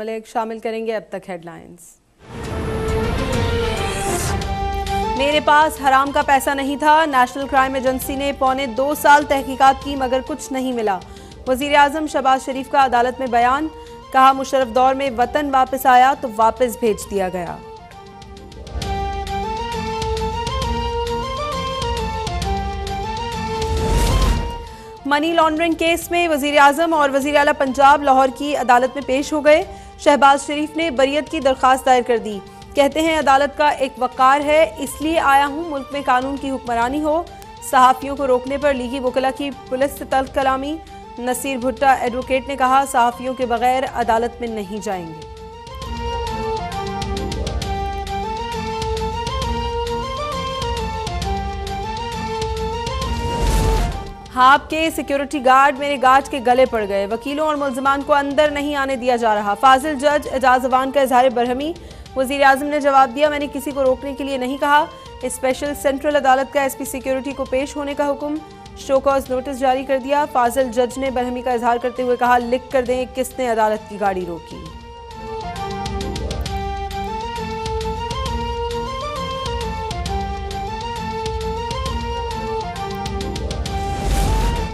मलिक शामिल करेंगे। अब तक हेडलाइंस। मेरे पास हराम का पैसा नहीं था, नेशनल क्राइम एजेंसी ने 1.25 साल तहकीकात की मगर कुछ नहीं मिला। वजीर आजम शहबाज शरीफ का अदालत में बयान, कहा मुशर्रफ दौर में वतन वापस आया तो वापस भेज दिया गया। मनी लॉन्ड्रिंग केस में वजीर आजम और वजीर आला पंजाब लाहौर की अदालत में पेश हो गए। शहबाज शरीफ ने बरियत की दरख्वास्त दायर कर दी। कहते हैं अदालत का एक वक़ार है, इसलिए आया हूं मुल्क में कानून की हुक्मरानी हो। सहाफ़ियों को रोकने पर लीगी वकला की पुलिस से तल्ख कलामी। नसीर भुट्टा एडवोकेट ने कहा सहाफ़ियों के बगैर अदालत में नहीं जाएंगे। हाप के सिक्योरिटी गार्ड मेरे गार्ड के गले पड़ गए। वकीलों और मुल्ज़िमान को अंदर नहीं आने दिया जा रहा। फाजिल जज एजाज अवान का इजहार बरहमी। वज़ीर आज़म ने जवाब दिया, मैंने किसी को रोकने के लिए नहीं कहा। स्पेशल सेंट्रल अदालत का एसपी सिक्योरिटी को पेश होने का हुक्म। शो कॉज नोटिस जारी कर दिया। फाजिल जज ने बरहमी का इजहार करते हुए कहा, लिख कर दें किसने अदालत की गाड़ी रोकी।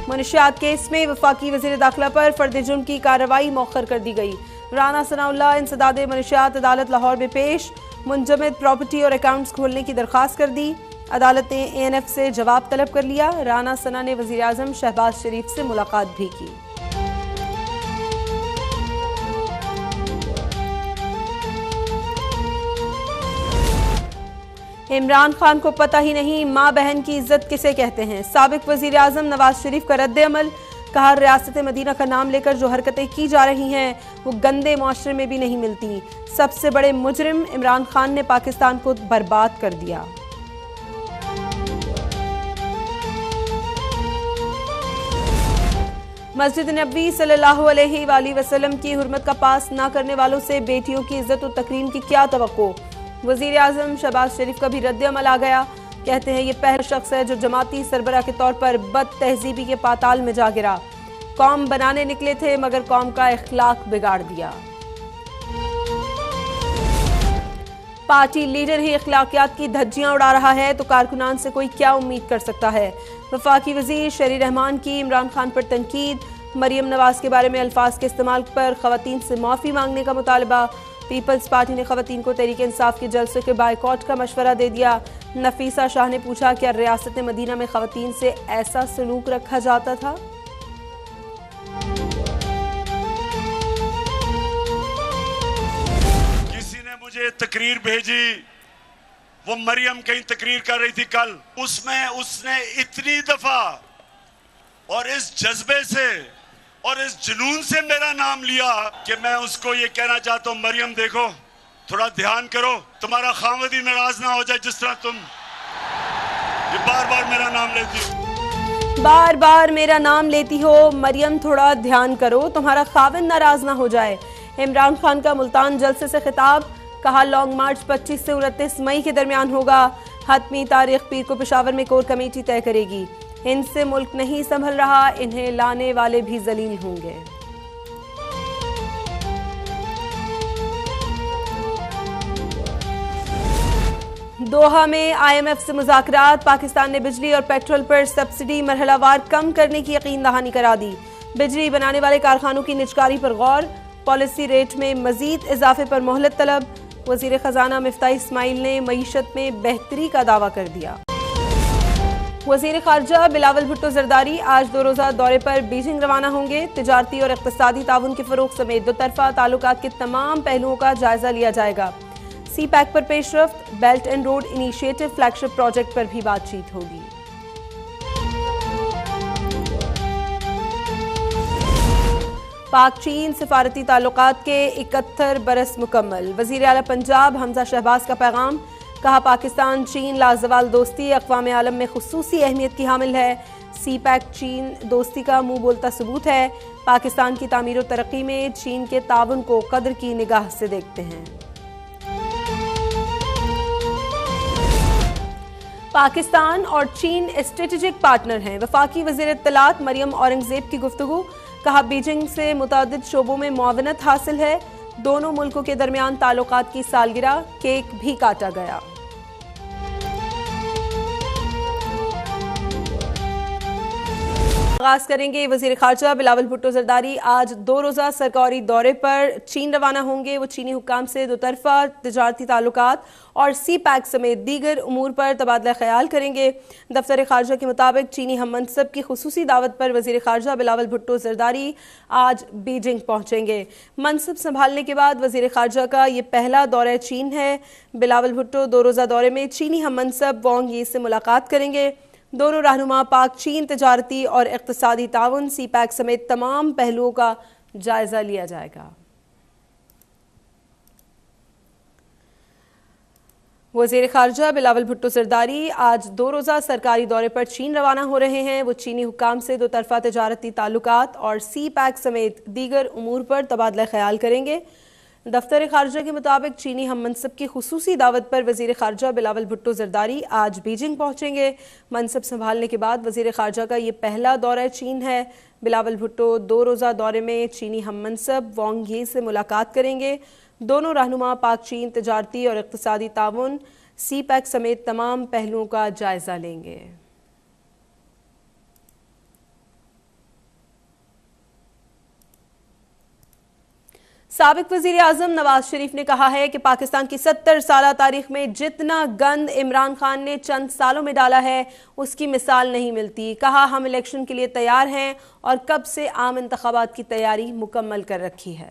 मुनशियात केस में वफाकी वज़ीर दाखिला पर फर्द जुर्म की कार्रवाई मौखर कर दी गई। राना सनाउल्लाह इंसदाद मुनशियात अदालत लाहौर में पेश। मुंजमद प्रॉपर्टी और अकाउंट्स खोलने की दरख्वास्त कर दी। अदालत ने ANF से जवाब तलब कर लिया। राना सना ने वज़ीर आज़म शहबाज शरीफ से मुलाकात भी की। इमरान खान को पता ही नहीं माँ बहन की इज्जत किसे कहते हैं। साबिक वज़ीर आज़म नवाज शरीफ का रद्द अमल, कहा रियासत मदीना का नाम लेकर जो हरकतें की जा रही हैं वो गंदे मुआशरे में भी नहीं मिलती। सबसे बड़े मुजरिम इमरान खान ने पाकिस्तान को बर्बाद कर दिया। मस्जिद नबवी सल्लल्लाहु अलैहि वसल्लम की हुर्मत का पास ना करने वालों से बेटियों की इज्जत और तकरीम की क्या तवक्को। वज़ीर आज़म शहबाज शरीफ का भी रद्द अमल आ गया। कहते हैं ये पहला शख्स है जो जमाती सरबरा के तौर पर बद तहजीबी के पाताल में जा गिरा। कौम बनाने निकले थे मगर कौम का इखलाक बिगाड़ दिया। पार्टी लीडर ही इखलाकियात की धज्जियां उड़ा रहा है तो कारकुनान से कोई क्या उम्मीद कर सकता है। वफाकी वज़ीर शरी रहमान की इमरान खान पर तनकीद। मरियम नवाज के बारे में अल्फाज के इस्तेमाल पर खवातीन से माफ़ी मांगने का मुतालबा। पीपल्स पार्टी ने खवातीन को तहरीक इंसाफ के जलसे के बायकॉट का मशवरा दे दिया। नफीसा शाह ने पूछा, क्या रियासत मदीना में खवातीन से ऐसा सलूक रखा जाता था? किसी ने मुझे तकरीर भेजी, वो मरियम कहीं तकरीर कर रही थी कल, उसमें उसने इतनी दफा और इस जज्बे से और इस जुनून से मेरा नाम लिया कि मैं उसको ये कहना चाहता हूँ, मरियम देखो थोड़ा ध्यान करो, तुम्हारा खामद ही नाराज ना हो जाए जिस तरह तुम ये बार बार मेरा नाम लेती हो। बार बार मेरा नाम लेती हो मरियम, थोड़ा ध्यान करो, तुम्हारा खाविंद नाराज ना हो जाए। इमरान खान का मुल्तान जलसे से खिताब, कहा लॉन्ग मार्च 25 से 29 मई के दरमियान होगा। हतमी तारीख पीर को पेशावर में कोर कमेटी तय करेगी। इनसे मुल्क नहीं संभल रहा, इन्हें लाने वाले भी जलील होंगे। दोहा में IMF से मुज़ाकरात। पाकिस्तान ने बिजली और पेट्रोल पर सब्सिडी मरहलावार कम करने की यकीन दहानी करा दी। बिजली बनाने वाले कारखानों की निजकारी पर गौर। पॉलिसी रेट में मजीद इजाफे पर मोहलत तलब। वजीर खजाना मिफ्ताह इस्माइल ने मईशत में बेहतरी का दावा कर दिया। वजीर खारजा बिलावल भुट्टो जरदारी आज 2 रोज़ा दौरे पर बीजिंग रवाना होंगे। तिजारती और इक़्तिसादी ताउन के फ़रोग़ समेत दोतरफ़ा ताल्लुकात के तमाम पहलुओं का जायजा लिया जाएगा। CPEC पर पेशरफ्त, belt and road initiative flagship project पर भी बातचीत होगी। पाक चीन सिफारती ताल्लुकात के 71 बरस मुकम्मल। वज़ीर आला पंजाब हमजा शहबाज का पैगाम, कहा पाकिस्तान चीन लाजवाल दोस्ती अक़वाम आलम में खुसूसी अहमियत की हामिल है। CPEC चीन दोस्ती का मुंह बोलता सबूत है। पाकिस्तान की तामीर और तरक्की में चीन के ताउन को कदर की निगाह से देखते हैं। पाकिस्तान और चीन स्ट्रेटेजिक पार्टनर हैं। वफाकी वज़ीर इत्तलात मरियम औरंगज़ेब की गुफ्तगू, कहा बीजिंग से मुतादिद शोबों में मुआवनत हासिल है। दोनों मुल्कों के दरमियान ताल्लुकात की सालगिरह, केक भी काटा गया। आगाज करेंगे। वजीर खारजा बिलावल भुट्टो जरदारी आज 2 रोज़ा सरकारी दौरे पर चीन रवाना होंगे। वो चीनी हुक्काम से दोतरफा तिजारती ताल्लुकात और सी पैक समेत दीगर उमूर पर तबादला ख्याल करेंगे। दफ्तर खारजा के मुताबिक चीनी हम मनसब की खुसूसी दावत पर वजीर खारजा बिलावल भुट्टो जरदारी आज बीजिंग पहुंचेंगे। मनसब संभालने के बाद वजीर खारजा का ये पहला दौरा चीन है। बिलावल भुट्टो 2 रोज़ा दौरे में चीनी हम मनसब वांग यी से मुलाकात करेंगे। दोनों रहनुमा पाक चीन तिजारती और इक़्तिसादी ताउन, सी पैक समेत तमाम पहलुओं का जायजा लिया जाएगा। वज़ीर खारजा बिलावल भुट्टो जरदारी आज 2 रोज़ा सरकारी दौरे पर चीन रवाना हो रहे हैं। वो चीनी हुक्काम से दोतरफा तिजारती ताल्लुकात और सी पैक समेत दीगर उमूर पर तबादला ख्याल करेंगे। दफ्तर खारजा के मुताबिक चीनी हम मनसब की खुसूसी दावत पर वजीर खारजा बिलावल भुट्टो जरदारी आज बीजिंग पहुंचेंगे। मनसब संभालने के बाद वजीर खारजा का ये पहला दौरा चीन है। बिलावल भुट्टो 2 रोज़ा दौरे में चीनी हम मनसब वांग यी से मुलाकात करेंगे। दोनों रहनुमा पाक चीन तिजारती और इक़्तिसादी ताउन, सी पैक समेत तमाम पहलुओं का जायजा लेंगे। साबिक वज़ीर आज़म नवाज शरीफ ने कहा है कि पाकिस्तान की 70 साला तारीख में जितना गंद इमरान खान ने चंद सालों में डाला है उसकी मिसाल नहीं मिलती। कहा, हम इलेक्शन के लिए तैयार हैं और कब से आम इंतखाबात की तैयारी मुकम्मल कर रखी है।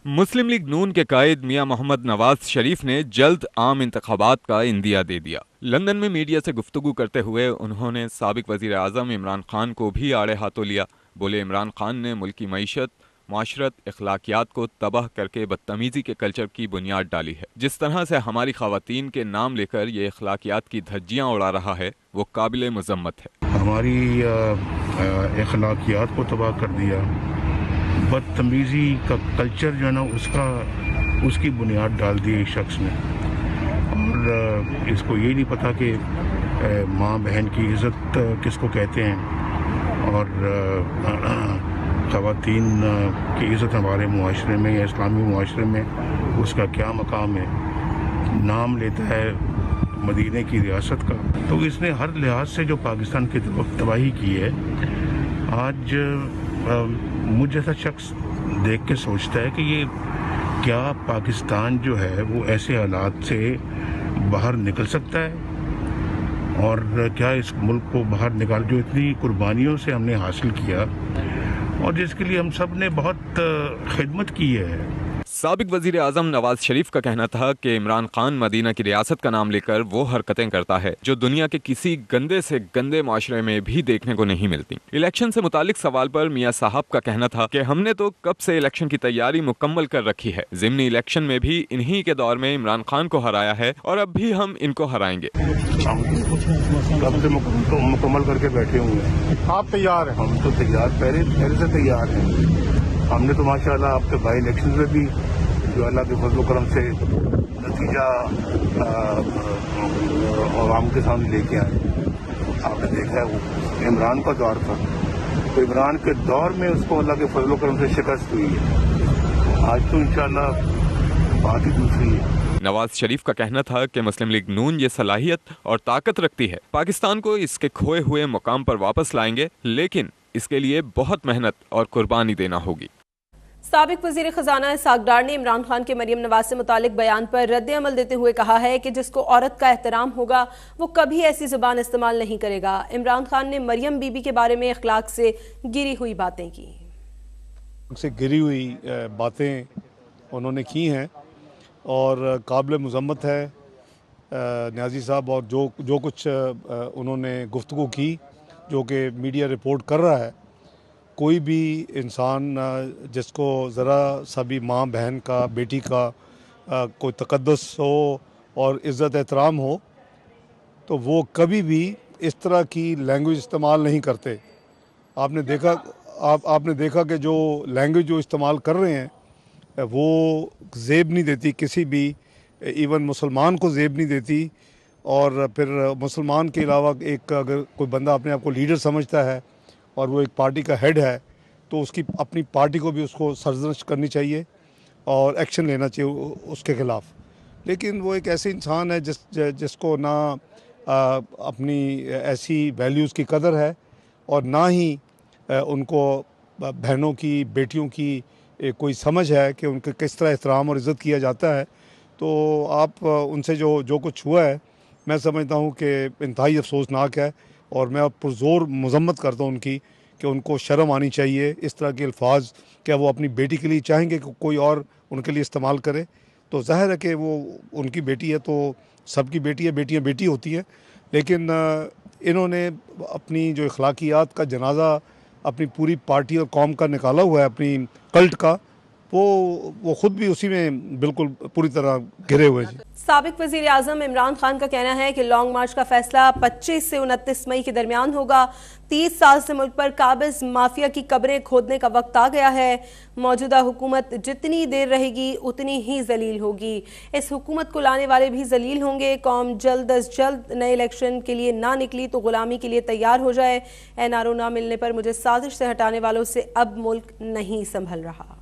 मुस्लिम लीग नून के कायद मियां मोहम्मद नवाज शरीफ ने जल्द आम इंतखाबात का इंदिया दे दिया। लंदन में मीडिया से गुफ्तगू करते हुए उन्होंने साबिक वज़ीर आज़म इमरान खान को भी आड़े हाथों लिया। बोले, इमरान खान ने मुल्की मईशत, माशरत, इखलाकियात को तबाह करके बदतमीज़ी के कल्चर की बुनियाद डाली है। जिस तरह से हमारी ख़वातीन के नाम लेकर ये इखलाकियात की धज्जियाँ उड़ा रहा है वो काबिल मुज़म्मत है। हमारी इखलाकियात को तबाह कर दिया, बदतमीज़ी का कल्चर जो है ना उसकी बुनियाद डाल दी एक शख्स ने। और इसको ये नहीं पता कि माँ बहन की इज़्ज़त किसको कहते हैं और ख़वातीन की इज़्ज़त हमारे मुआशरे में या इस्लामी मुआशरे में उसका क्या मकाम है। नाम लेता है मदीने की रियासत का, तो इसने हर लिहाज से जो पाकिस्तान की तबाही की है। आज मुझ जैसा शख्स देख के सोचता है कि ये क्या पाकिस्तान जो है वो ऐसे हालात से बाहर निकल सकता है और क्या इस मुल्क को बाहर निकाल जो इतनी कुर्बानियों से हमने हासिल किया और जिसके लिए हम सब ने बहुत खिदमत की है। साबिक वज़ीर आज़म नवाज शरीफ का कहना था कि इमरान खान मदीना की रियासत का नाम लेकर वो हरकतें करता है जो दुनिया के किसी गंदे से गंदे माशरे में भी देखने को नहीं मिलती। इलेक्शन से मुतालिक सवाल पर मियां साहब का कहना था कि हमने तो कब से इलेक्शन की तैयारी मुकम्मल कर रखी है। ज़िमनी इलेक्शन में भी इन्हीं के दौर में इमरान खान को हराया है और अब भी हम इनको हराएंगे। कब से मुकम्मल करके बैठे हुए हैं। आप तैयार हैं? हम तो तैयार, पहले से तैयार हैं। हमने तो माशाल्लाह आपके बाई इलेक्शन में भी जो अल्लाह के फजल करम से नतीजा आवाम के सामने लेके आए। आपने देखा है वो इमरान का दौर था, तो इमरान के दौर में उसको अल्लाह के फजल करम से शिकस्त हुई है। आज तो इंशाल्लाह बात ही दूसरी है। नवाज शरीफ का कहना था कि मुस्लिम लीग नून ये सलाहियत और ताकत रखती है, पाकिस्तान को इसके खोए हुए मुकाम पर वापस लाएंगे, लेकिन इसके लिए बहुत मेहनत और कुर्बानी देना होगी। साबिक वजीर खजाना इसहाक डार ने इमरान खान के मरियम नवाज से मुतालिक बयान पर रद्द अमल देते हुए कहा है कि जिसको औरत का एहतराम होगा वो कभी ऐसी जुबान इस्तेमाल नहीं करेगा। इमरान खान ने मरियम बीबी के बारे में अखलाक से गिरी हुई बातें की। गिरी हुई बातें उन्होंने की हैं और काबिल मुज़म्मत है न्याज़ी साहब, और जो कुछ उन्होंने गुफ्तगू की जो कि मीडिया रिपोर्ट कर रहा है। कोई भी इंसान जिसको ज़रा सा भी माँ बहन का, बेटी का कोई तक़द्दुस हो और इज़्ज़त एहतराम हो तो वो कभी भी इस तरह की लैंग्वेज इस्तेमाल नहीं करते। आपने देखा कि जो लैंग्वेज जो इस्तेमाल कर रहे हैं वो ज़ेब नहीं देती किसी भी, इवन मुसलमान को ज़ेब नहीं देती। और फिर मुसलमान के अलावा एक अगर कोई बंदा अपने आप को लीडर समझता है और वो एक पार्टी का हेड है तो उसकी अपनी पार्टी को भी उसको सरजनश करनी चाहिए। और एक्शन लेना चाहिए उसके ख़िलाफ़। लेकिन वो एक ऐसे इंसान है जिसको ना अपनी ऐसी वैल्यूज़ की कदर है और ना ही उनको बहनों की, बेटियों की कोई समझ है कि उनके किस तरह एहतराम और इज़्ज़त किया जाता है। तो आप उनसे जो कुछ हुआ है, मैं समझता हूँ कि इंतहाई अफसोसनाक है और मैं पुरज़ोर मज़म्मत करता हूँ उनकी कि उनको शर्म आनी चाहिए। इस तरह के अल्फाज क्या वो अपनी बेटी के लिए चाहेंगे कि कोई और उनके लिए इस्तेमाल करे? तो ज़ाहिर है कि वो उनकी बेटी है, तो सबकी बेटी है, बेटियाँ बेटी होती हैं। लेकिन इन्होंने अपनी जो अखलाकियात का जनाजा अपनी पूरी पार्टी और कौम का निकाला हुआ है, अपनी कल्ट का, वो ख़ुद भी उसी में बिल्कुल पूरी तरह घिरे हुए हैं। साबिक वज़ीर आज़म इमरान खान का कहना है कि लॉन्ग मार्च का फैसला 25 से 29 मई के दरमियान होगा। 30 साल से मुल्क पर काबिज माफिया की कब्रें खोदने का वक्त आ गया है। मौजूदा हुकूमत जितनी देर रहेगी उतनी ही जलील होगी। इस हुकूमत को लाने वाले भी जलील होंगे। कौम जल्द अज जल्द नए इलेक्शन के लिए ना निकली तो गुलामी के लिए तैयार हो जाए। एनआरओ ना मिलने पर मुझे साजिश से हटाने वालों से अब मुल्क नहीं संभल रहा।